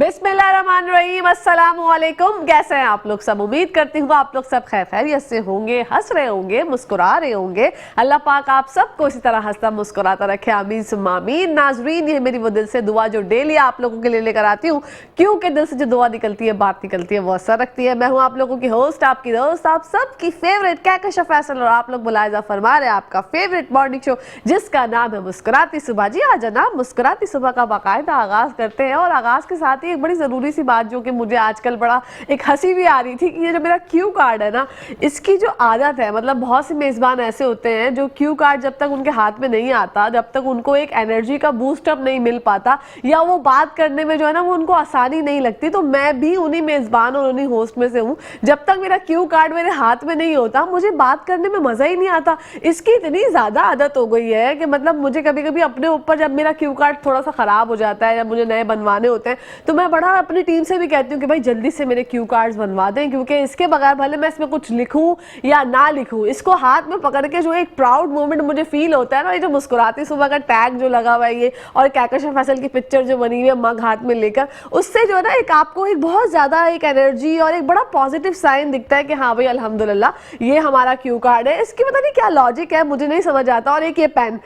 बिस्मिल्लाहिर्रहमानिर्रहीम, अस्सलामुअलैकुम। कैसे हैं आप लोग सब? उम्मीद करती हूँ आप लोग सब खैर खैरियत से होंगे, हंस रहे होंगे, मुस्कुरा रहे होंगे। अल्लाह पाक आप सबको इसी तरह हंसता मुस्कुराता रखे, आमीन सुम्मा आमीन। नाजरीन, ये मेरी वो दिल से दुआ जो डेली आप लोगों के लिए लेकर आती हूँ, क्योंकि दिल से जो दुआ निकलती है, बात निकलती है, वो असर रखती है। मैं हूँ आप लोगों की होस्ट, आपकी दोस्त, आप सबकी फेवरेट कहकशा फैसल, और आप लोग मुलाहिजा फरमा रहे हैं आपका फेवरेट मॉर्निंग शो जिसका नाम है मुस्कुराती सुबह। जी हाँ जनाब, मुस्कुराती सुबह का बाकायदा आगाज करते हैं। और आगाज के साथ ही एक बड़ी ज़रूरी सी बात जो कि मुझे आजकल बड़ा एक हंसी भी आ रही थी कि ये जो मेरा क्यू कार्ड है ना, इसकी जो आदत है, मतलब बहुत से मेज़बान ऐसे होते हैं जो क्यू कार्ड जब तक उनके हाथ में नहीं आता, जब तक उनको एक एनर्जी का बूस्टअप नहीं मिल पाता, या वो बात करने में जो है ना वो उनको आसानी नहीं लगती। तो मैं भी उन्हीं मेज़बान और उन्हीं होस्ट में से हूँ। जब तक मेरा क्यू कार्ड मेरे हाथ में नहीं होता, मुझे बात करने में मज़ा ही नहीं आता। इसकी इतनी ज़्यादा आदत हो गई है कि मतलब मुझे कभी कभी अपने ऊपर, जब मेरा क्यू कार्ड थोड़ा सा ख़राब हो जाता है, जब मुझे नए बनवाने होते हैं, तो मैं बड़ा अपनी टीम से भी कहती हूँ कि भाई जल्दी से मेरे क्यू कार्ड्स बनवा दें, क्योंकि इसके बगैर भले मैं इसमें कुछ लिखूं या ना लिखूं, इसको हाथ में पकड़ के जो एक प्राउड मोमेंट मुझे फील होता है ना, ये जो मुस्कुराती सुबह का टैग जो लगा हुआ है ये, और कहकशा फैसल की पिक्चर जो बनी हुई है मग हाथ में लेकर, उससे जो है ना एक आपको एक बहुत ज़्यादा एक एनर्जी और एक बड़ा पॉजिटिव साइन दिखता है कि हाँ भाई अल्हम्दुलिल्लाह ये हमारा क्यू कार्ड है। इसकी पता नहीं क्या लॉजिक है, मुझे नहीं समझ आता। और एक ये पेन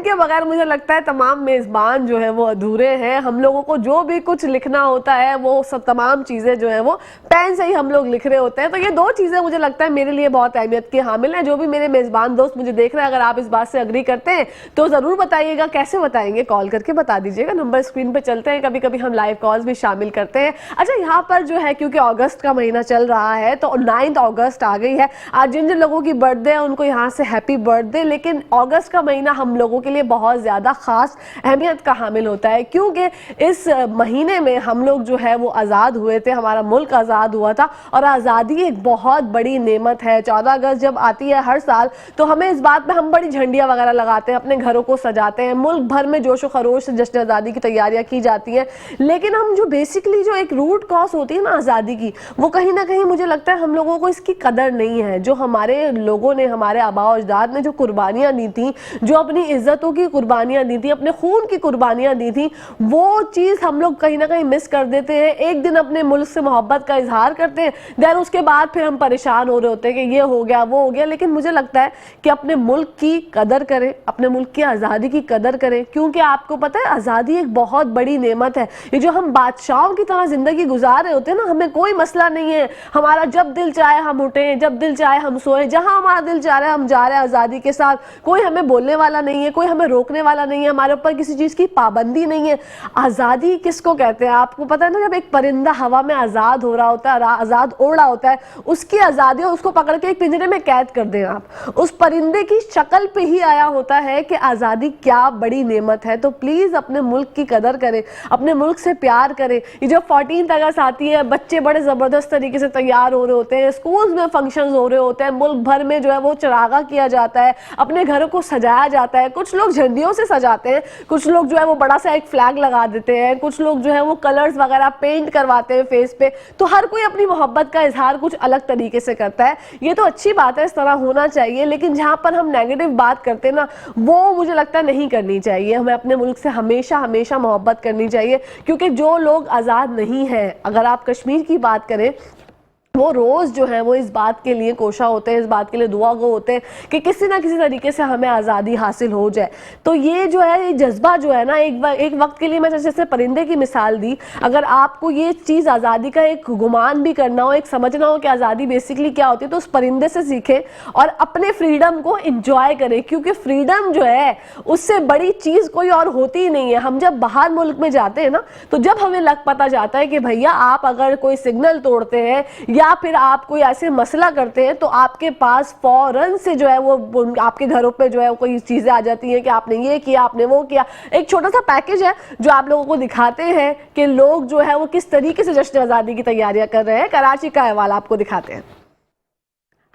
के बगैर मुझे लगता है तमाम मेज़बान जो है वो अधूरे हैं। हम लोगों को जो भी कुछ लिखना होता है वो सब तमाम चीज़ें जो है वो पेन से ही हम लोग लिख रहे होते हैं। तो ये दो चीज़ें मुझे लगता है मेरे लिए बहुत अहमियत की हामिल है। जो भी मेरे मेज़बान दोस्त मुझे देख रहे हैं, अगर आप इस बात से अग्री करते हैं तो ज़रूर बताइएगा। कैसे बताएंगे? कॉल करके बता दीजिएगा, नंबर स्क्रीन पर चलते हैं। कभी कभी हम लाइव कॉल्स भी शामिल करते हैं। अच्छा, यहाँ पर जो है क्योंकि अगस्त का महीना चल रहा है तो 9 अगस्त आ गई है। आज जिन जिन लोगों की बर्थडे है उनको यहाँ से हैप्पी बर्थडे। लेकिन अगस्त का महीना हम लोगों के लिए बहुत ज़्यादा ख़ास अहमियत का हामिल होता है, क्योंकि इस महीने में हम लोग जो है वो आज़ाद हुए थे, हमारा मुल्क आज़ाद हुआ था। और आज़ादी एक बहुत बड़ी नेमत है। 14 अगस्त जब आती है हर साल, तो हमें इस बात पे हम बड़ी झंडियाँ वगैरह लगाते हैं, अपने घरों को सजाते हैं, मुल्क भर में जोश व खरोश से जश्न आज़ादी की तैयारियाँ की जाती हैं। लेकिन हम जो बेसिकली जो एक रूट कॉज होती है ना आज़ादी की, वो कहीं ना कहीं मुझे लगता है हम लोगों को इसकी कदर नहीं है। जो हमारे लोगों ने, हमारे आबा अजदाद ने जो कुर्बानियाँ दी थी, जो अपनी इज्जतों की कुर्बानियाँ दी थी, अपने खून की कुर्बानियाँ दी थी, वो चीज़ हम लोग कहीं ना कहीं मिस कर देते हैं। एक दिन अपने मुल्क से मोहब्बत का इजहार करते हैं, देन उसके बाद फिर हम परेशान हो रहे होते हैं कि ये हो गया वो हो गया। लेकिन मुझे लगता है कि अपने मुल्क की कदर करें, अपने मुल्क की आज़ादी की कदर करें, क्योंकि आपको पता है आज़ादी एक बहुत बड़ी नेमत है। ये जो हम बादशाहों की तरह ज़िंदगी गुजार रहे होते हैं ना, हमें कोई मसला नहीं है। हमारा जब दिल चाहे हम उठें, जब दिल चाहे हम सोएं, जहाँ हमारा दिल चाह रहा है हम जा रहे हैं आज़ादी के साथ। कोई हमें बोलने वाला नहीं है, कोई हमें रोकने वाला नहीं है, हमारे ऊपर किसी चीज़ की पाबंदी नहीं है। आज़ादी किसको कहते हैं आपको पता है ना? जब एक परिंदा हवा में आज़ाद हो रहा होता है, आज़ाद उड़ रहा होता है, उसकी आज़ादी, और उसको पकड़ के एक पिंजरे में कैद कर दें आप, उस परिंदे की शक्ल पे ही आया होता है कि आज़ादी क्या बड़ी नेमत है। तो प्लीज़ अपने मुल्क की कदर करें, अपने मुल्क से प्यार करें। ये जो 14 अगस्त आती है, बच्चे बड़े ज़बरदस्त तरीके से तैयार हो रहे होते हैं, स्कूल्स में फंक्शंस हो रहे होते हैं, मुल्क भर में जो है वो चरागा किया जाता है, अपने घरों को सजाया जाता है। कुछ लोग झंडियों से सजाते हैं, कुछ लोग जो है वो बड़ा सा एक फ्लैग लगा देते हैं, कुछ लोग जो है वो कलर्स वगैरह पेंट करवाते हैं फेस पे। तो हर कोई अपनी मोहब्बत का इजहार कुछ अलग तरीके से करता है। ये तो अच्छी बात है, इस तरह होना चाहिए। लेकिन जहाँ पर हम नेगेटिव बात करते हैं ना, वो मुझे लगता है नहीं करनी चाहिए। हमें अपने मुल्क से हमेशा हमेशा मोहब्बत करनी चाहिए, क्योंकि जो लोग आज़ाद नहीं हैं, अगर आप कश्मीर की बात करें, वो रोज़ जो है वो इस बात के लिए कोशा होते हैं, इस बात के लिए दुआ गो होते हैं कि किसी ना किसी तरीके से हमें आज़ादी हासिल हो जाए। तो ये जो है ये जज्बा जो है ना, एक वक्त के लिए, मैं जैसे परिंदे की मिसाल दी, अगर आपको ये चीज़ आज़ादी का एक गुमान भी करना हो, एक समझना हो कि आज़ादी बेसिकली क्या होती है, तो उस परिंदे से सीखें और अपने फ्रीडम को इंजॉय करें, क्योंकि फ्रीडम जो है उससे बड़ी चीज़ कोई और होती ही नहीं है। हम जब बाहर मुल्क में जाते हैं ना, तो जब हमें लग पता जाता है कि भैया आप अगर कोई सिग्नल तोड़ते हैं या फिर आप कोई ऐसे मसला करते हैं, तो आपके पास फौरन से जो है वो आपके घरों पे जो है कोई चीज़ें आ जाती हैं कि आपने ये किया, आपने वो किया। एक छोटा सा पैकेज है जो आप लोगों को दिखाते हैं कि लोग जो है वो किस तरीके से जश्न आज़ादी की तैयारियां कर रहे हैं। कराची का अहवाल आपको दिखाते हैं।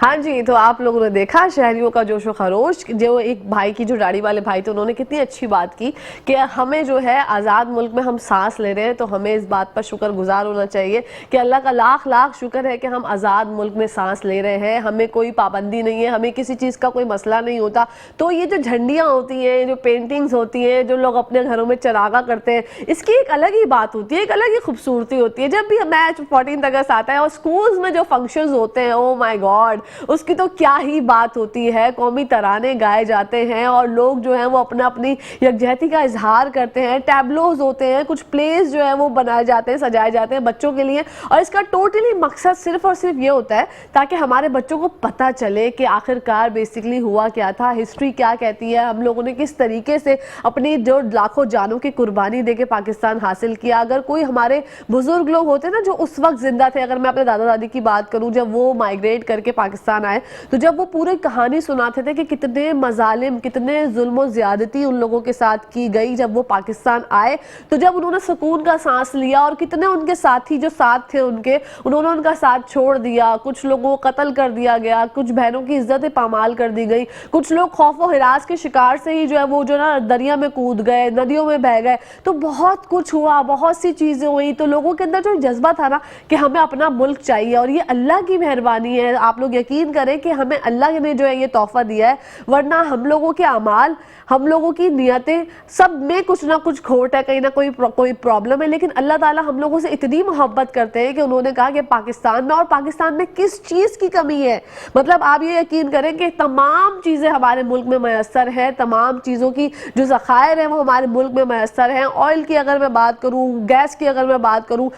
हाँ जी, तो आप लोगों ने देखा शहरियों का जोश व खरोश। जो एक भाई की, जो दाढ़ी वाले भाई थे, उन्होंने कितनी अच्छी बात की कि हमें जो है आज़ाद मुल्क में हम सांस ले रहे हैं, तो हमें इस बात पर शुक्रगुजार होना चाहिए कि अल्लाह का लाख लाख शुक्र है कि हम आज़ाद मुल्क में सांस ले रहे हैं। हमें कोई पाबंदी नहीं है, हमें किसी चीज़ का कोई मसला नहीं होता। तो ये जो झंडियाँ होती हैं, जो पेंटिंग्स होती हैं, जो लोग अपने घरों में चरागा करते हैं, इसकी एक अलग ही बात होती है, एक अलग ही खूबसूरती होती है। जब भी मैच 14 अगस्त आता है और स्कूल्स में जो फंक्शंस होते हैं, ओ माय गॉड, उसकी तो क्या ही बात होती है। कौमी तराने गाए जाते हैं और लोग जो हैं वो अपना अपनी यकजहती का इजहार करते हैं। टैबलोज होते हैं, कुछ प्लेस जो है वो बनाए जाते हैं, सजाए जाते हैं बच्चों के लिए। और इसका टोटली मकसद सिर्फ और सिर्फ ये होता है ताकि हमारे बच्चों को पता चले कि आखिरकार बेसिकली हुआ क्या था, हिस्ट्री क्या कहती है, हम लोगों ने किस तरीके से अपनी जो लाखों जानों की कुर्बानी देके पाकिस्तान हासिल किया। अगर कोई हमारे बुजुर्ग लोग होते ना जो उस वक्त जिंदा थे, अगर मैं अपने दादा दादी की बात करूं, जब वो माइग्रेट करके पाकिस्तान आए, तो जब वो पूरी कहानी सुनाते थे कि कितने मजालिम, कितने जुल्म ज्यादती उन लोगों के साथ की गई जब वो पाकिस्तान आए, तो जब उन्होंने सुकून का सांस लिया और कितने उनके साथी जो साथ थे उनके, उन्होंने उनका साथ छोड़ दिया। कुछ लोगों को कत्ल कर दिया गया, कुछ बहनों की इज्जत पामाल कर दी गई, कुछ लोग खौफ व हिरास के शिकार से ही जो है वो जो ना दरिया में कूद गए, नदियों में बह गए। तो बहुत कुछ हुआ, बहुत सी चीजें हुई। तो लोगों के अंदर जो जज्बा था ना कि हमें अपना मुल्क चाहिए, और ये अल्लाह की मेहरबानी है। आप लोग यकीन करें कि हमें अल्लाह ने जो है ये तोहफा दिया है, वरना हम लोगों के अमाल, हम लोगों की नियतें, सब में कुछ ना कुछ खोट है, कहीं ना कोई प्रॉब्लम है। लेकिन अल्लाह ताला हम लोगों से इतनी मोहब्बत करते हैं कि उन्होंने कहा कि पाकिस्तान में, और पाकिस्तान में किस चीज़ की कमी है, मतलब आप ये यकीन करें कि तमाम चीज़ें हमारे मुल्क में मैसर है, तमाम चीज़ों की जो ज़खायर है वो हमारे मुल्क में मैसर हैं। ऑयल की अगर मैं बात करूँ, गैस की अगर मैं बात करूँ,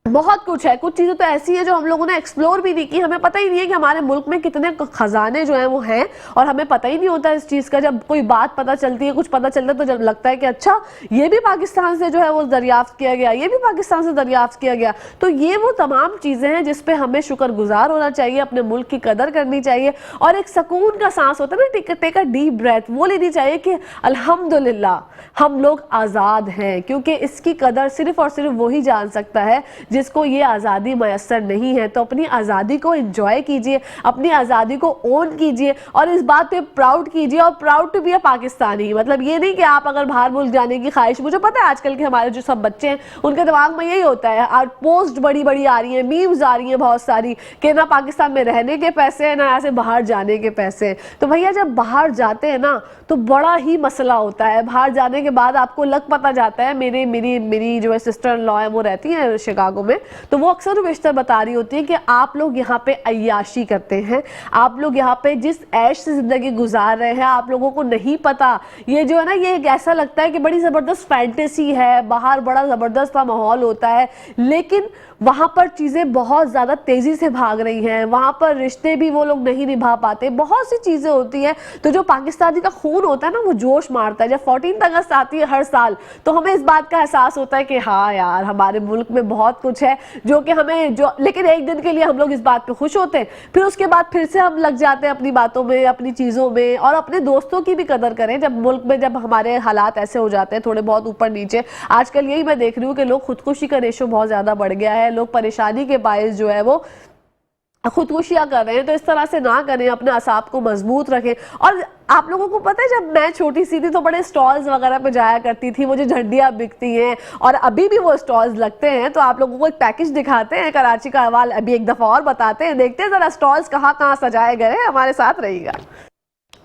बहुत कुछ है। कुछ चीज़ें तो ऐसी है जो हम लोगों ने एक्सप्लोर भी नहीं की, हमें पता ही नहीं है कि हमारे मुल्क में कितने खजाने जो हैं वो हैं, और हमें पता ही नहीं होता इस चीज़ का। जब कोई बात पता चलती है, कुछ पता चलता है, तो जब लगता है कि अच्छा ये भी पाकिस्तान से जो है वो दरियाफ्त किया गया, ये भी पाकिस्तान से दरियाफ्त किया गया। तो ये वो तमाम चीज़ें हैं जिस पे हमें शुक्रगुजार होना चाहिए, अपने मुल्क की कदर करनी चाहिए, और एक सुकून का सांस होता है ना, टेक अ डीप ब्रेथ, वो लेनी चाहिए कि अल्हम्दुलिल्लाह हम लोग आज़ाद हैं। क्योंकि इसकी कदर सिर्फ और सिर्फ वही जान सकता है जिसको ये आज़ादी मैसर नहीं है। तो अपनी आज़ादी को एंजॉय कीजिए, अपनी आज़ादी को ओन कीजिए, और इस बात पे प्राउड कीजिए, और proud to be a Pakistani. मतलब ये नहीं कि आप अगर बाहर मुल्क जाने की ख्वाहिश, मुझे पता है आजकल के हमारे जो सब बच्चे हैं उनके दिमाग में यही होता है, और पोस्ट बड़ी बड़ी आ रही है, मीम्स आ रही है बहुत सारी कि ना पाकिस्तान में रहने के पैसे हैं, ना ऐसे बाहर जाने के पैसे हैं। तो भैया जब बाहर जाते हैं ना तो बड़ा ही मसला होता है। बाहर जाने के बाद आपको लग पता जाता है। मेरी जो है सिस्टर इन लॉ है, वो रहती है शिकागो में, तो वो अक्सर बेशतर बता रही होती है कि आप लोग यहाँ पे अय्याशी करते हैं, आप लोग यहाँ पे जिस ऐश से जिंदगी गुजार रहे हैं, आप लोगों को नहीं पता। ये जो है ना, ये ऐसा लगता है कि बड़ी ज़बरदस्त फैंटेसी है, बाहर बड़ा ज़बरदस्त सा माहौल होता है, लेकिन वहाँ पर चीज़ें बहुत ज़्यादा तेज़ी से भाग रही हैं, वहाँ पर रिश्ते भी वो लोग नहीं निभा पाते, बहुत सी चीज़ें होती हैं। तो जो पाकिस्तानी का खून होता है ना, वो जोश मारता है। जब 14 अगस्त आती है हर साल, तो हमें इस बात का एहसास होता है कि हाँ यार, हमारे मुल्क में बहुत कुछ है जो कि हमें लेकिन एक दिन के लिए हम लोग इस बात पे खुश होते हैं, फिर उसके बाद फिर से हम लग जाते हैं अपनी बातों में, अपनी चीज़ों में। और अपने दोस्तों की भी कदर करें जब मुल्क में, जब हमारे हालात ऐसे हो जाते हैं थोड़े बहुत ऊपर नीचे। आजकल यही मैं देख रही हूँ कि लोग खुदकुशी का रेशो बहुत ज़्यादा बढ़ गया है, लोग परेशानी के बायस जो है वो खुदकुशियां कर रहे हैं। तो इस तरह से ना करें, अपने असाब को मजबूत रखें। और आप लोगों को पता है, जब मैं छोटी सी थी तो बड़े स्टॉल्स वगैरह पे जाया करती थी, वो जो झंडियाँ बिकती हैं, और अभी भी वो स्टॉल्स लगते हैं। तो आप लोगों को एक पैकेज दिखाते हैं कराची का अहवाल, अभी एक दफ़ा और बताते हैं, देखते हैं ज़रा स्टॉल्स कहाँ कहाँ सजाए गए हैं। हमारे साथ रहिएगा।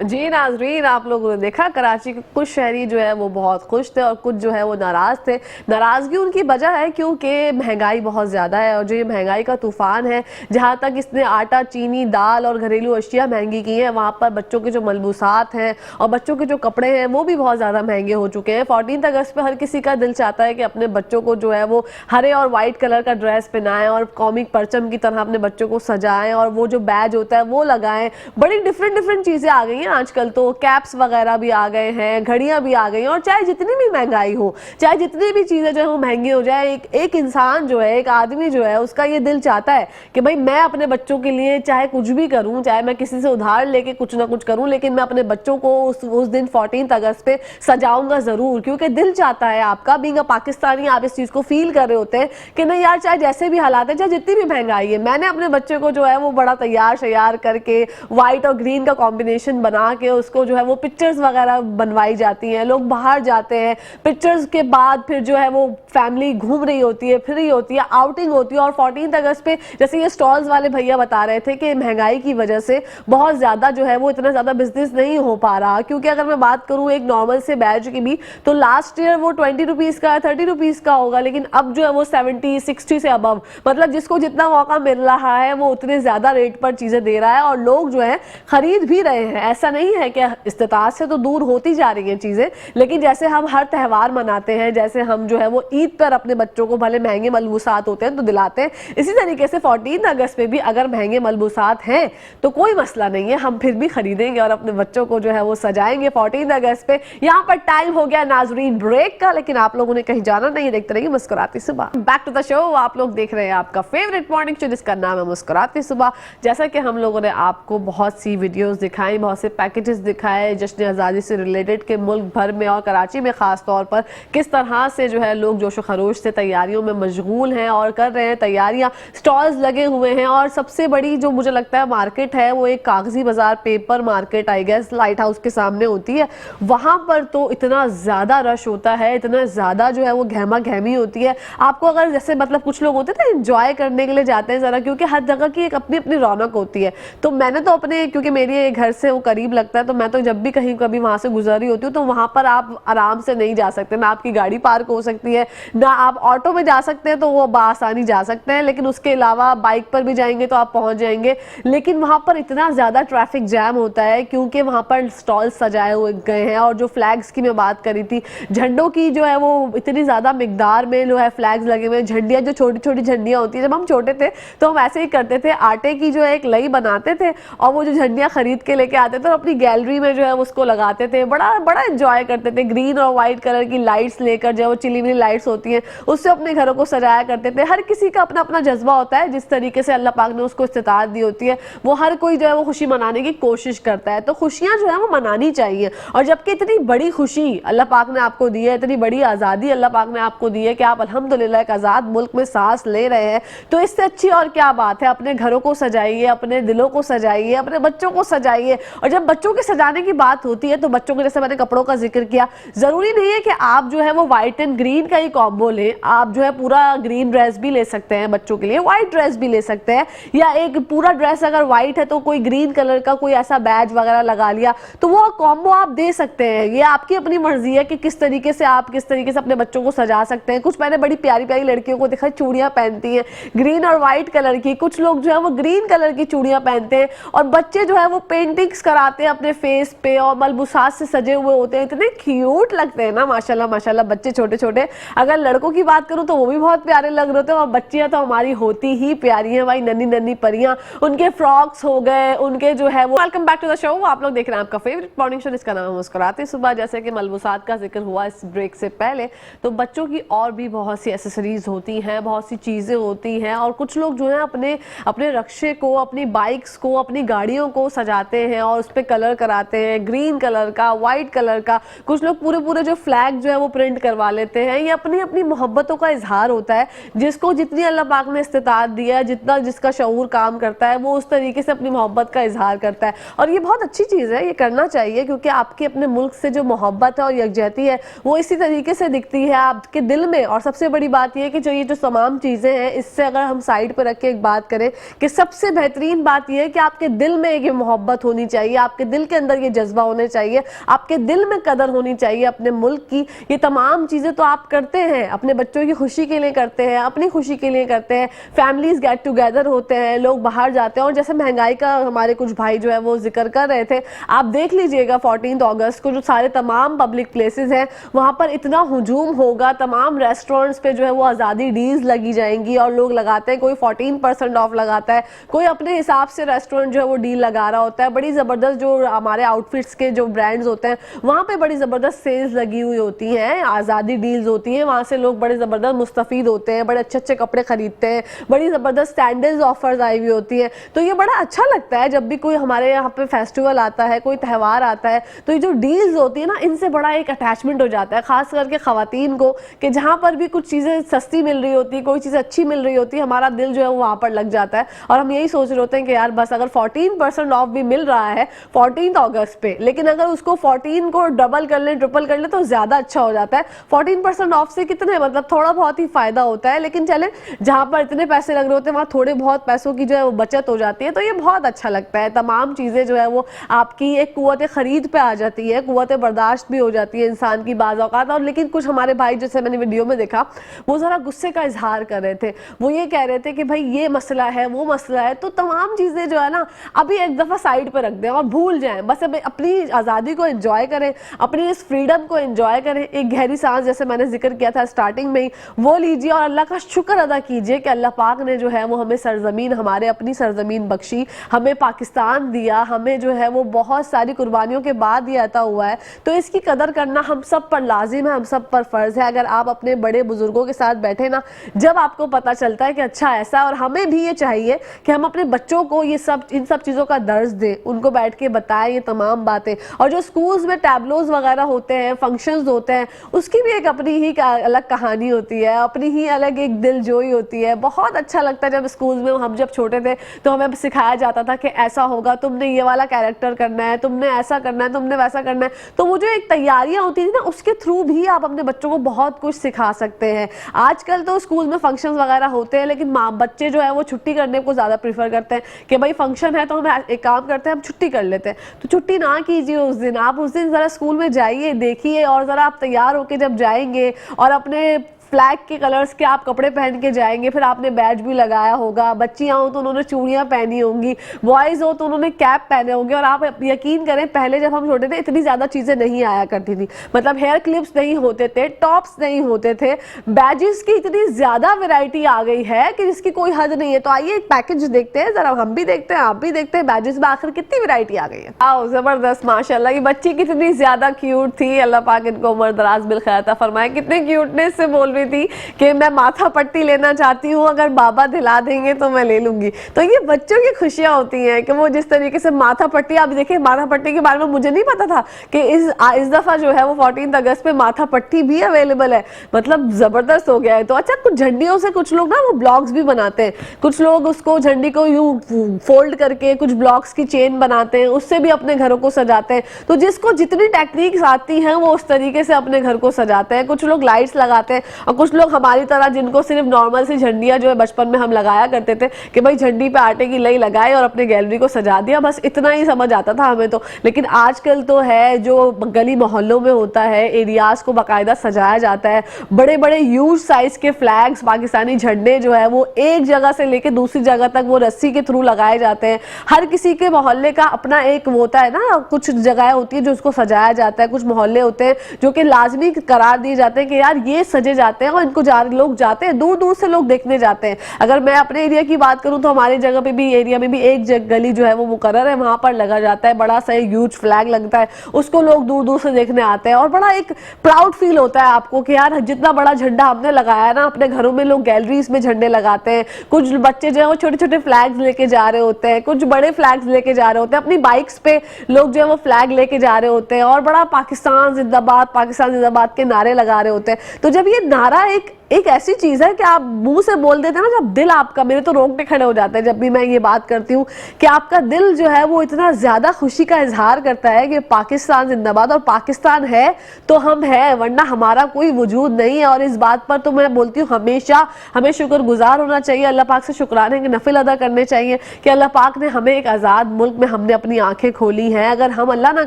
जी नाजरीन, आप लोगों ने देखा कराची के कुछ शहरी जो है वो बहुत खुश थे और कुछ जो है वो नाराज़ थे। नाराज़गी उनकी वजह है क्योंकि महंगाई बहुत ज़्यादा है, और जो ये महंगाई का तूफ़ान है, जहाँ तक इसने आटा, चीनी, दाल और घरेलू अशिया महंगी की हैं, वहाँ पर बच्चों के जो मलबूसात हैं और बच्चों के जो कपड़े हैं वो भी बहुत ज़्यादा महंगे हो चुके हैं। 14 अगस्त पर हर किसी का दिल चाहता है कि अपने बच्चों को जो है वो हरे और वाइट कलर का ड्रेस पहनाएं और कॉमिक परचम की तरह अपने बच्चों को सजाएं, और वो जो बैज होता है वो लगाएं। बड़ी डिफरेंट चीज़ें आ गई हैं। है, आजकल तो कैप्स वगैरह भी आ गए हैं, घड़ियां भी आ गई हैं, और चाहे जितनी भी महंगाई हो, चाहे जितनी भी चीजें जो है वो महंगी हो जाए, एक इंसान जो है, एक आदमी जो है, उसका ये दिल चाहता है कि भाई मैं अपने बच्चों के लिए चाहे कुछ भी करूं, चाहे मैं किसी से उधार लेके कुछ ना कुछ करूं, लेकिन मैं अपने बच्चों को उस दिन 14 अगस्त पे सजाऊंगा जरूर, क्योंकि दिल चाहता है आपका। बीइंग अ पाकिस्तानी आप इस चीज को फील कर रहे होते हैं कि नहीं यार, चाहे जैसे भी हालात है, चाहे जितनी भी महंगाई है, मैंने अपने बच्चे को जो है वो बड़ा तैयार शैयार करके व्हाइट और ग्रीन का कॉम्बिनेशन बना के उसको जो है वो पिक्चर्स वगैरह बनवाई जाती हैं, लोग बाहर जाते हैं, पिक्चर्स के बाद फिर जो है वो फैमिली घूम रही होती है, फ्री होती है, आउटिंग होती है। और 14 अगस्त पे जैसे ये स्टॉल्स वाले भैया बता रहे थे कि महंगाई की वजह से बहुत ज्यादा जो है वो इतना ज्यादा बिजनेस नहीं हो पा रहा, क्योंकि अगर मैं बात करूं एक नॉर्मल से बैच की भी, तो लास्ट ईयर वो 20 रुपीज का 30 रुपीज का होगा, लेकिन अब जो है वो 70 60 से अबव, मतलब जिसको जितना मौका मिल रहा है वो उतने ज्यादा रेट पर चीजें दे रहा है, और लोग जो है खरीद भी रहे हैं। ऐसा नहीं है कि इस्तेताअत से तो दूर होती जा रही हैं चीजें, लेकिन जैसे हम हर त्यौहार मनाते हैं, जैसे हम जो है वो ईद पर अपने बच्चों को भले महंगे मलबूसात होते हैं तो दिलाते हैं, इसी तरीके से 14 अगस्त पे भी अगर महंगे मलबूसात हैं तो कोई मसला नहीं है, हम फिर भी खरीदेंगे और अपने बच्चों को जो है वो सजाएंगे 14 अगस्त पे। यहाँ पर टाइम हो गया नाजरीन ब्रेक का, लेकिन आप लोगों ने कहीं जाना नहीं, देखते रहिए मुस्कुराती सुबह। बैक टू द शो, आप लोग देख रहे हैं आपका फेवरेट मॉर्निंग शो जिसका नाम है मुस्कुराती सुबह। जैसा कि हम लोगों ने आपको बहुत सी वीडियोस दिखाई, बहुत से पैकेजेस दिखाए जश्न आज़ादी से रिलेटेड के मुल्क भर में और कराची में खास तौर पर किस तरह से जो है लोग जोशो खरोश से तैयारियों में मशगूल हैं और कर रहे हैं तैयारियां, स्टॉल्स लगे हुए हैं। और सबसे बड़ी जो मुझे लगता है मार्केट है वो एक कागजी बाजार, paper market I guess, lighthouse के सामने होती है। वहां पर तो इतना ज्यादा रश होता है, इतना ज्यादा जो है वो गहमा गहमी होती है। आपको अगर जैसे मतलब कुछ लोग होते थे एंजॉय करने के लिए जाते हैं जरा, क्योंकि हर जगह की एक अपनी अपनी रौनक होती है। तो मैंने तो अपने, क्योंकि मेरे घर से वो करीब लगता है, तो मैं तो जब भी कहीं कभी वहां से गुजर रही होती हूँ तो वहां पर आप आराम से नहीं जा सकते, ना आपकी गाड़ी पार्क हो सकती है, ना आप ऑटो में जा सकते हैं तो वो बासानी जा सकते हैं, लेकिन उसके अलावा बाइक पर भी जाएंगे तो आप पहुंच जाएंगे। लेकिन वहां पर इतना ज्यादा ट्रैफिक जैम होता है क्योंकि वहां पर स्टॉल सजाए हुए गए हैं। और जो फ्लैग्स की मैं बात करी थी, झंडों की जो है वो इतनी ज्यादा मिकदार में जो है फ्लैग्स लगे हुए हैं। झंडियां जो छोटी छोटी झंडियां होती है, जब हम छोटे थे तो हम ऐसे ही करते थे, आटे की जो है एक लई बनाते थे और वो जो झंडियां खरीद के लेके आते थे और अपनी गैलरी में जो है उसको लगाते थे, बड़ा बड़ा एंजॉय करते थे। ग्रीन और व्हाइट कलर की लाइट्स लेकर, जो वो चिली मिली लाइट्स होती हैं, उससे अपने घरों को सजाया करते थे। हर किसी का अपना अपना जज्बा होता है, जिस तरीके से अल्लाह पाक ने उसको इस्तिताअत दी होती है वो हर कोई जो है वो खुशी मनाने की कोशिश करता है। तो खुशियां जो है वो मनानी चाहिए। और जबकि इतनी बड़ी खुशी अल्लाह पाक ने आपको दी है, इतनी बड़ी आज़ादी अल्लाह पाक ने आपको दी है कि आप अल्हम्दुलिल्लाह एक आज़ाद मुल्क में सांस ले रहे हैं, तो इससे अच्छी और क्या बात है। अपने घरों को सजाइए, अपने दिलों को सजाइए, अपने बच्चों को सजाइए। और जब बच्चों के सजाने की बात होती है तो बच्चों के, जैसे मैंने कपड़ों का जिक्र किया, जरूरी नहीं है कि आप जो है वो व्हाइट एंड ग्रीन का ही कॉम्बो लें। आप जो है पूरा ग्रीन ड्रेस भी ले सकते हैं बच्चों के लिए, व्हाइट ड्रेस भी ले सकते हैं, या एक पूरा ड्रेस अगर व्हाइट है तो कोई ग्रीन कलर का कोई ऐसा बैज वगैरह लगा लिया, तो वो कॉम्बो आप दे सकते हैं। ये आपकी अपनी मर्जी है कि किस तरीके से आप किस तरीके से अपने बच्चों को सजा सकते हैं। कुछ मैंने बड़ी प्यारी प्यारी लड़कियों को देखा, चूड़ियां पहनती हैं ग्रीन और व्हाइट कलर की, कुछ लोग जो है वो ग्रीन कलर की चूड़ियां पहनते हैं, और बच्चे जो है वो पेंटिंग्स कराते हैं अपने फेस पे और मलबूसात से सजे हुए होते हैं। इतने क्यूट लगते हैं ना, माशाल्लाह माशाल्लाह, बच्चे छोटे छोटे। अगर लड़कों की बात करूं तो वो भी बहुत प्यारे लग रहे होते हैं, और बच्चियां तो हमारी होती ही प्यारी हैं भाई, नन्ही नन्ही परियां। उनके फ्रॉक्स हो गए, उनके जो है वो। Welcome back to the show, आप लोग देख रहे हैं आपका फेवरेट मॉर्निंग शो जिसका नाम है मुस्कुराते सुबह। जैसे कि मलबूसात का जिक्र हुआ इस ब्रेक से पहले, तो बच्चों की और भी बहुत सी एसेसरीज होती हैं, बहुत सी चीजें होती हैं। और कुछ लोग जो है अपने अपने रक्शे को, अपनी बाइक्स को, अपनी गाड़ियों को सजाते हैं और उस पर कलर कराते हैं, ग्रीन कलर का, व्हाइट कलर का। कुछ लोग पूरे पूरे जो फ्लैग जो है वो प्रिंट करवा लेते हैं। ये अपनी अपनी मोहब्बतों का इजहार होता है। जिसको जितनी अल्लाह पाक ने इस्तिताअत दिया है, जितना जिसका शऊर काम करता है, वो उस तरीके से अपनी मोहब्बत का इजहार करता है। और ये बहुत अच्छी चीज़ है, ये करना चाहिए, क्योंकि आपकी अपने मुल्क से जो मोहब्बत है और यकजहती है वो इसी तरीके से दिखती है आपके दिल में। और सबसे बड़ी बात यह है कि जो ये जो तमाम चीज़ें हैं, इससे अगर हम साइड पर रख के एक बात करें कि सबसे बेहतरीन बात यह है कि आपके दिल में ये मोहब्बत होनी चाहिए, आपके दिल के अंदर ये जज्बा होने चाहिए, आपके दिल में कदर होनी चाहिए अपने मुल्क की। ये तमाम चीज़ें तो आप करते हैं, अपने बच्चों की खुशी के लिए करते हैं, अपनी खुशी के लिए करते हैं। फैमिलीज गेट टुगेदर होते हैं, लोग बाहर जाते हैं। और जैसे महंगाई का हमारे कुछ भाई जो है वो जिक्र कर रहे थे, आप देख लीजिएगा 14 अगस्त को जो सारे तमाम पब्लिक प्लेसेस हैं वहाँ पर इतना हुजूम होगा, तमाम रेस्टोरेंट्स पे जो है वो आज़ादी डील्स लगी जाएंगी और लोग लगाते हैं, कोई 14% ऑफ लगाता है, कोई अपने हिसाब से रेस्टोरेंट जो है वो डील लगा रहा होता है। बड़ी ज़बरदस्त ज़बरदस्त जो हमारे आउटफिट्स के जो ब्रांड्स होते हैं वहाँ पे बड़ी ज़बरदस्त सेल्स लगी हुई होती हैं, आज़ादी डील्स होती हैं, वहाँ से लोग बड़े ज़बरदस्त मुस्तफ़ीद होते हैं, बड़े अच्छे अच्छे कपड़े खरीदते हैं, बड़ी ज़बरदस्त सैंडल्स ऑफर्स आई हुई होती है। तो ये बड़ा अच्छा लगता है जब भी कोई हमारे यहाँ पे फेस्टिवल आता है, कोई त्यौहार आता है, तो ये जो डील्स होती है ना, इनसे बड़ा एक अटैचमेंट हो जाता है, खास करके ख़वातीन को, कि जहाँ पर भी कुछ चीज़ें सस्ती मिल रही होती है, कोई चीज़ अच्छी मिल रही होती है, हमारा दिल जो है वो वहाँ पर लग जाता है। और हम यही सोच रहे होते हैं कि यार बस अगर 14% ऑफ भी मिल रहा है 14 अगस्त पे, लेकिन अगर उसको 14 को डबल कर ले, ट्रिपल कर ले, तो ज़्यादा अच्छा हो जाता है। 14% ऑफ से कितने, मतलब थोड़ा बहुत ही फ़ायदा होता है, लेकिन चले जहाँ पर इतने पैसे लग रहे होते हैं वहाँ थोड़े बहुत पैसों की जो है वो बचत हो जाती है, तो ये बहुत अच्छा लगता है। तमाम चीज़ें जो है वो आपकी एक कुव्वत खरीद पे आ जाती है, कुव्वत बर्दाश्त भी हो जाती है इंसान की बाज़ औक़ात। और लेकिन कुछ हमारे भाई, जैसे मैंने वीडियो में देखा, वो ज़रा गुस्से का इजहार कर रहे थे, वो ये कह रहे थे कि भाई ये मसला है, वो मसला है, तो तमाम चीज़ें जो है ना अभी एक दफ़ा साइड पर रख दें और भूल जाएं, बस अब अपनी आज़ादी को एंजॉय करें, अपनी इस फ्रीडम को एंजॉय करें। एक गहरी सांस, जैसे मैंने जिक्र किया था स्टार्टिंग में ही, वो लीजिए और अल्लाह का शुक्र अदा कीजिए कि अल्लाह पाक ने जो है वो हमें सरजमीन, हमारे अपनी सरजमीन बख्शी, हमें पाकिस्तान दिया, हमें जो है वो बहुत सारी कुर्बानियों के बाद ये अता हुआ है, तो इसकी कदर करना हम सब पर लाजिम है, हम सब पर फ़र्ज़ है। अगर आप अपने बड़े बुजुर्गों के साथ बैठे ना, जब आपको पता चलता है कि अच्छा ऐसा, और हमें भी ये चाहिए कि हम अपने बच्चों को ये सब, इन सब चीज़ों का दर्ज दें, उनको बैठ के बताएं ये तमाम बातें। और जो स्कूल्स में टैबलोज वगैरह होते हैं, फंक्शंस होते हैं, उसकी भी एक अपनी ही अलग कहानी होती है, अपनी ही अलग एक दिलजोई होती है। बहुत अच्छा लगता है जब स्कूल्स में, हम जब छोटे थे तो हमें सिखाया जाता था कि ऐसा होगा, तुमने ये वाला कैरेक्टर करना है, तुमने ऐसा करना है, तुमने वैसा करना है। तो वो जो एक तैयारियां होती थी ना, उसके थ्रू भी आप अपने बच्चों को बहुत कुछ सिखा सकते हैं। आजकल तो स्कूल में फंक्शंस वगैरह होते हैं, लेकिन बच्चे जो है वो छुट्टी करने को ज़्यादा प्रीफर करते हैं कि भाई फंक्शन है तो हम एक काम करते हैं, हम छुट्टी कर लेते हैं। तो छुट्टी ना कीजिए उस दिन, आप उस दिन ज़रा स्कूल में जाइए, देखिए, और ज़रा आप तैयार होकर जब जाएंगे और अपने फ्लैग के कलर्स के आप कपड़े पहन के जाएंगे, फिर आपने बैज भी लगाया होगा, बच्चियाँ हो तो उन्होंने चूड़ियाँ पहनी होंगी, बॉयज़ हो तो उन्होंने कैप पहने होंगे। और आप यकीन करें, पहले जब हम छोटे थे इतनी ज़्यादा चीज़ें नहीं आया करती थी, मतलब हेयर क्लिप्स नहीं होते थे, टॉप्स नहीं होते थे, बैजेस की इतनी ज़्यादा वैरायटी आ गई है कि जिसकी कोई हद नहीं है। तो आइए एक पैकेज देखते हैं, ज़रा हम भी देखते हैं, आप भी देखते हैं, बैजेस में आखिर कितनी वैरायटी आ गई है। आओ, ज़बरदस्त, माशाल्लाह, ये बच्ची कितनी ज़्यादा क्यूट थी, अल्लाह पाक इनको उम्र दराज बिल खैर अता फरमाए। कितने क्यूटनेस से बोल रही थी कि मैं माथा पट्टी लेना चाहती हूँ, अगर बाबा दिला देंगे तो मैं ले लूंगी। तो ये बच्चों की खुशियाँ होती हैं कि वो जिस तरीके से माथा पट्टी, आप देखिए माथा पट्टी के बारे में मुझे नहीं पता था कि इस दफ़ा जो है वो 14 अगस्त पे माथा पट्टी भी अवेलेबल है, मतलब ज़बरदस्त हो गया है। तो अच्छा, कुछ झंडियों से कुछ लोग ना वो ब्लॉक्स भी बनाते हैं, कुछ लोग उसको झंडी को यूं फोल्ड करके कुछ ब्लॉक्स की चेन बनाते हैं, उससे भी अपने घरों को सजाते हैं। तो जिसको जितनी टेक्निक्स आती हैं वो उस तरीके से अपने घर को सजाते हैं। कुछ लोग लाइट्स लगाते हैं और कुछ लोग हमारी तरह जिनको सिर्फ नॉर्मल सी झंडियाँ जो है बचपन में हम लगाया करते थे कि भाई झंडी पे आटे की लई लगाए और अपने गैलरी को सजा दिया, बस इतना ही समझ आता था हमें तो। लेकिन आजकल तो है जो गली मोहल्लों में होता है, एरियाज को बाकायदा सजाया जाता है, बड़े बड़े ह्यूज साइज के फ्लैग्स, पाकिस्तानी झंडे जो है वो एक जगह से लेके दूसरी जगह तक वो रस्सी के थ्रू लगाए जाते हैं। हर किसी के मोहल्ले का अपना एक वो होता है ना, कुछ जगह होती है जो उसको सजाया जाता है, कुछ मोहल्ले होते हैं जो कि लाजमी करार दिए जाते हैं कि यार ये सजे जाते हैं और इनको लोग जाते हैं, दूर दूर से लोग देखने जाते हैं। अगर मैं अपने एरिया की बात करूं तो हमारी जगह पे भी, एरिया में भी एक गली जो है वो मुकर्रर है, वहां पर लगा जाता है, बड़ा सा ह्यूज फ्लैग लगता है, उसको लोग दूर दूर से देखने आते हैं और बड़ा एक प्राउड फील होता है आपको कि यार जितना बड़ा झंडा हमने लगाया ना अपने घरों में, लोग गैलरीज में झंडे लगाते हैं, कुछ बच्चे जो है वो छोटे छोटे फ्लैग्स लेके जा रहे होते हैं, कुछ बड़े फ्लैग्स लेके जा रहे होते हैं, अपनी बाइक्स पे लोग जो है वो फ्लैग लेके जा रहे होते हैं और बड़ा पाकिस्तान जिंदाबाद के नारे लगा रहे होते हैं। तो जब ये नारा एक ऐसी चीज है कि आप मुंह से बोल देते हैं ना, जब दिल आपका, मेरे तो रोंगटे खड़े हो जाते हैं जब भी मैं ये बात करती हूँ कि आपका दिल जो है वो इतना ज्यादा खुशी का इजहार करता है कि पाकिस्तान जिंदाबाद, और पाकिस्तान है तो हम है, वरना हमारा कोई वजूद नहीं है। और इस बात पर तो मैं बोलती हूँ हमेशा हमें शुक्रगुजार होना चाहिए, अल्लाह पाक से शुक्राने के नफिल अदा करने चाहिए कि अल्लाह पाक ने हमें एक आज़ाद मुल्क में हमने अपनी आंखें खोली हैं। अगर हम अल्लाह ना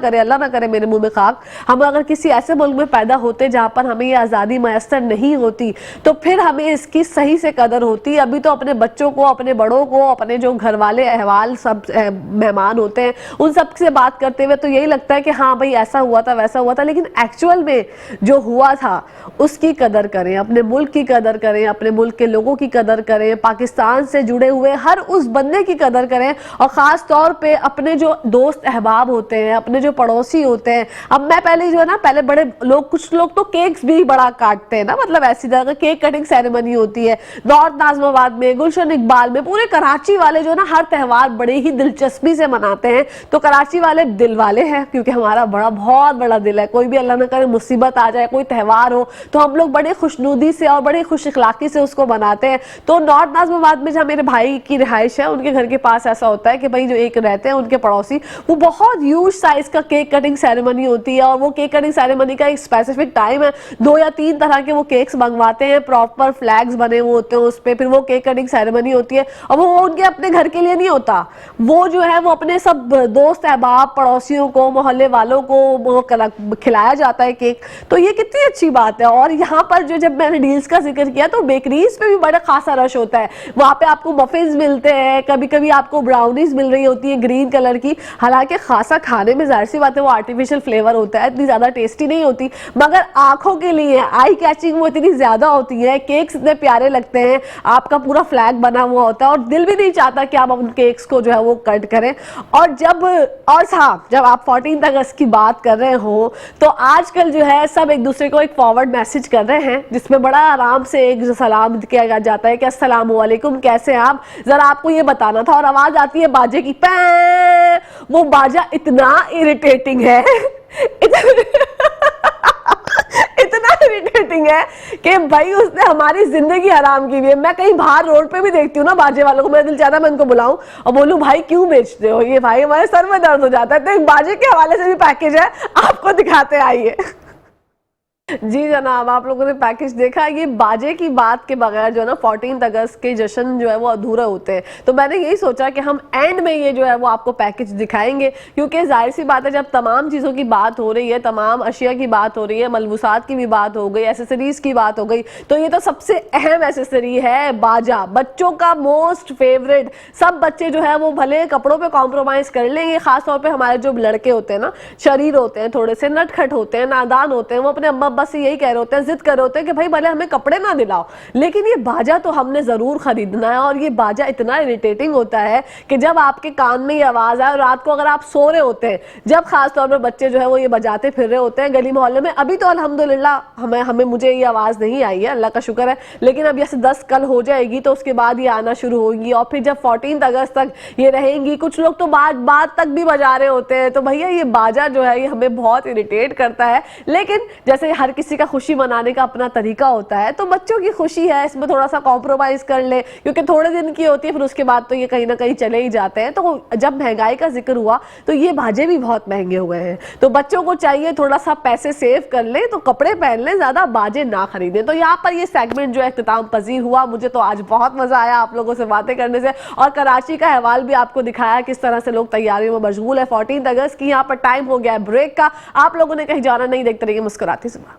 करे मेरे मुंह में खाक, हम अगर किसी ऐसे मुल्क में पैदा होते जहाँ पर हमें ये आज़ादी मैसर नहीं होती, तो फिर हमें इसकी सही से कदर होती है। अभी तो अपने बच्चों को, अपने बड़ों को, अपने जो घर वाले अहवाल सब मेहमान होते हैं उन सब से बात करते हुए तो यही लगता है कि हाँ भाई ऐसा हुआ था, वैसा हुआ था, लेकिन एक्चुअल में जो हुआ था उसकी कदर करें, अपने मुल्क की कदर करें, अपने मुल्क के लोगों की कदर करें, पाकिस्तान से जुड़े हुए हर उस बंदे की कदर करें, और ख़ास तौर पे अपने जो दोस्त अहबाब होते हैं, अपने जो पड़ोसी होते हैं। अब मैं पहले जो है ना, पहले बड़े लोग, कुछ लोग तो केक्स भी बड़ा काटते हैं ना, मतलब ऐसी जगह केक कटिंग सेरेमनी होती है नॉर्थ नाज़िमाबाद में, गुलशन इकबाल में, पूरे कराची वाले जो है ना हर त्यौहार बड़े ही दिलचस्पी से मनाते हैं। तो कराची वाले दिल वाले हैं, क्योंकि हमारा बहुत बड़ा दिल है। कोई भी अल्लाह न करे मुसीबत आ जाए, कोई त्यौहार हो, तो हम लोग बड़े खुशनुदी से और बड़े खुश इखलाकी से उसको मनाते हैं। तो नॉर्थ नाज़िमाबाद में जहाँ मेरे भाई की रिहाइश है, उनके घर के पास ऐसा होता है कि भाई जो एक रहते हैं उनके पड़ोसी, वो बहुत ह्यूज साइज का केक कटिंग सेरेमनी होती है, और वो केक कटिंग सेरेमनी का एक स्पेसिफिक टाइम है। 2 या 3 तरह के वो केक्स मंगवाते हैं, प्रॉपर फ्लैग्स बने हुए होते हैं उस पे, फिर वो केक कटिंग सेरेमनी होती है। और वो उनके अपने घर के लिए नहीं होता, वो जो है वो अपने सब दोस्त अहबाब, पड़ोसियों को, मोहल्ले वालों को वो खिलाया जाता है केक। तो ये कितनी अच्छी बात है। और यहाँ पर जो, जब मैंने डील्स का जिक्र किया, तो बेकरीज पे भी बड़ा खासा रश होता है। वहाँ पे आपको मफिन्स मिलते हैं, कभी कभी आपको ब्राउनीज मिल रही होती है ग्रीन कलर की। हालांकि खासा खाने में जाहिर सी बात है वो आर्टिफिशियल फ्लेवर होता है, इतनी ज़्यादा टेस्टी नहीं होती, मगर आंखों के लिए आई कैचिंग वो इतनी ज़्यादा होती है। केक्स इतने प्यारे लगते हैं, आपका पूरा फ्लैग बना हुआ होता है, और दिल भी नहीं चाहता कि आप उन केक्स को जो है वो कट करें। और जब आप 14 अगस्त की बात कर रहे हो, तो आजकल जो है सब एक दूसरे को एक फॉरवर्ड मैसेज कर रहे हैं, जिसमें बड़ा आराम से एक सलाम किया जाता है कि अस्सलाम वालेकुम, कैसे हैं आप। जरा आपको ये बताना था। और आवाज आती है बाजे की, पै। वो बाजा इतना इरिटेटिंग है इतना इरिटेटिंग है कि भाई उसने हमारी जिंदगी हराम की हुई है। मैं कहीं बाहर रोड पे भी देखती हूँ ना बाजे वालों को, मेरा दिल चाहता है मैं उनको बुलाऊं और बोलूं भाई क्यों बेचते हो ये, भाई हमारे सर में दर्द हो जाता है। तो एक बाजे के हवाले से भी पैकेज है, आपको दिखाते आइए। जी जनाब, आप लोगों ने पैकेज देखा। ये बाजे की बात के बगैर जो है ना 14 अगस्त के जश्न जो है वो अधूरे होते हैं। तो मैंने यही सोचा कि हम एंड में ये जो है वो आपको पैकेज दिखाएंगे, क्योंकि जाहिर सी बात है जब तमाम चीज़ों की बात हो रही है, तमाम अशिया की बात हो रही है, मलबूसात की भी बात हो गई, एसेसरीज की बात हो गई, तो ये तो सबसे अहम एसेसरी है बाजा, बच्चों का मोस्ट फेवरेट। सब बच्चे जो है वो भले कपड़ों पर कॉम्प्रोमाइज़ कर लेंगे, खासतौर पर हमारे जो लड़के होते हैं ना, शरीर होते हैं, थोड़े से नटखट होते हैं, नादान होते हैं, वो अपने अम्मा बस यही कह रहे होते हैं, जिद कर रहे होते हैं कि भाई भले हमें कपड़े ना दिलाओ, लेकिन ये बाजा तो हमने जरूर खरीदना है। और ये बाजा इतना इरिटेटिंग होता है कि जब आपके कान में ये आवाज आए, और रात को अगर आप सो रहे होते हैं, जब खासतौर पर बच्चे जो है वो ये बजाते फिर रहे होते हैं गली मोहल्ले में। अभी तो अल्हम्दुलिल्लाह हमें मुझे ये आवाज नहीं आई है, अल्लाह का शुक्र है, लेकिन अब जैसे 10 कल हो जाएगी तो उसके बाद ये आना शुरू होगी, और फिर जब 14 अगस्त तक ये रहेंगी। कुछ लोग तो बाद तक भी बजा रहे होते हैं। तो भैया ये बाजा जो है ये हमें बहुत इरिटेट करता है, लेकिन जैसे हर किसी का खुशी मनाने का अपना तरीका होता है, तो बच्चों की खुशी है, इसमें थोड़ा सा कॉम्प्रोमाइज कर ले, क्योंकि थोड़े दिन की होती है, फिर उसके बाद तो ये कहीं ना कहीं चले ही जाते हैं। तो जब महंगाई का जिक्र हुआ तो ये बाजे भी बहुत महंगे हुए हैं, तो बच्चों को चाहिए थोड़ा सा पैसे सेव कर ले, तो कपड़े पहन ले, ज्यादा बाजे ना खरीदें। तो यहाँ पर ये सेगमेंट जो है इख्तिताम पजीर हुआ। मुझे तो आज बहुत मजा आया आप लोगों से बातें करने से, और कराची का अहवाल भी आपको दिखाया किस तरह से लोग तैयारियों में मशगूल है 14 अगस्त की। यहाँ पर टाइम हो गया है ब्रेक का, आप लोगों ने कहीं जाना नहीं, देखते रहिए मुस्कुराती सुबह।